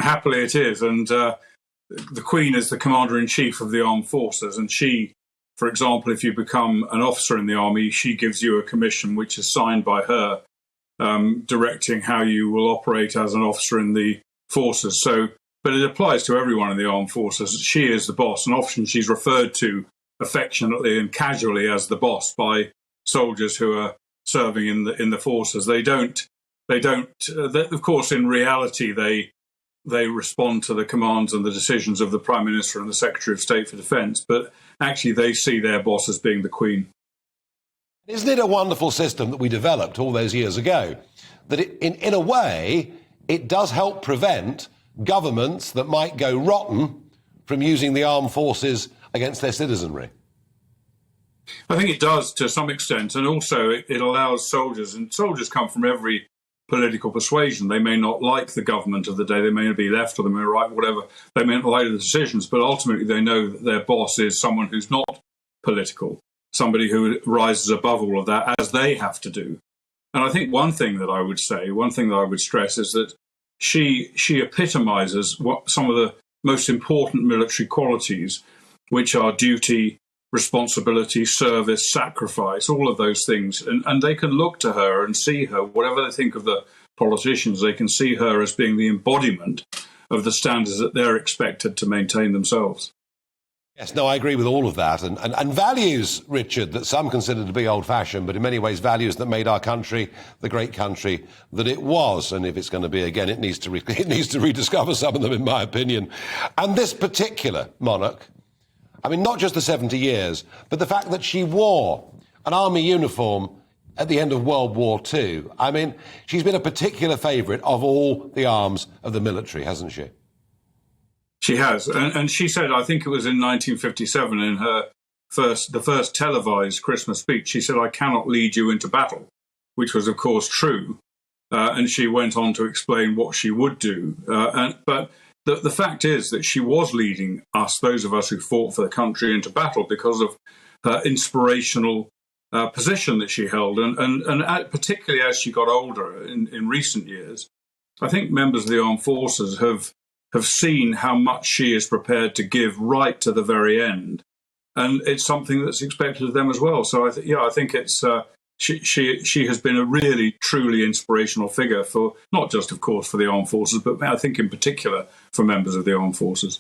happily it is. And the Queen is the Commander-in-Chief of the Armed Forces, and she, for example, if you become an officer in the army, she gives you a commission which is signed by her, directing how you will operate as an officer in the forces. So, but it applies to everyone in the armed forces. She is the boss, and often she's referred to affectionately and casually as the boss by soldiers who are serving in the forces. They don't. Of course, in reality, they respond to the commands and the decisions of the Prime Minister and the Secretary of State for Defence, but actually they see their boss as being the Queen. Isn't it a wonderful system that we developed all those years ago? That in a way, it does help prevent governments that might go rotten from using the armed forces against their citizenry. I think it does to some extent, and also it allows soldiers, and soldiers come from every political persuasion. They may not like the government of the day, they may be left or they may be right, whatever. They may not like the decisions, but ultimately they know that their boss is someone who's not political, somebody who rises above all of that, as they have to do. And I think one thing that I would stress is that she epitomises what some of the most important military qualities, which are duty, responsibility, service, sacrifice, all of those things. And they can look to her and see her, whatever they think of the politicians, they can see her as being the embodiment of the standards that they're expected to maintain themselves. Yes, no, I agree with all of that. And values, Richard, that some consider to be old-fashioned, but in many ways values that made our country the great country that it was. And if it's going to be again, it needs to rediscover some of them, in my opinion. And this particular monarch, I mean, not just the 70 years, but the fact that she wore an army uniform at the end of World War II. I mean, she's been a particular favourite of all the arms of the military, hasn't she? She has. And she said, I think it was in 1957, in her the first televised Christmas speech, she said, "I cannot lead you into battle," which was, of course, true. And she went on to explain what she would do. But the fact is that she was leading us, those of us who fought for the country, into battle because of her inspirational position that she held. And particularly as she got older in recent years, I think members of the armed forces have seen how much she is prepared to give right to the very end. And it's something that's expected of them as well. So I think it's she has been a really, truly inspirational figure for not just, of course, for the armed forces, but I think in particular for members of the armed forces.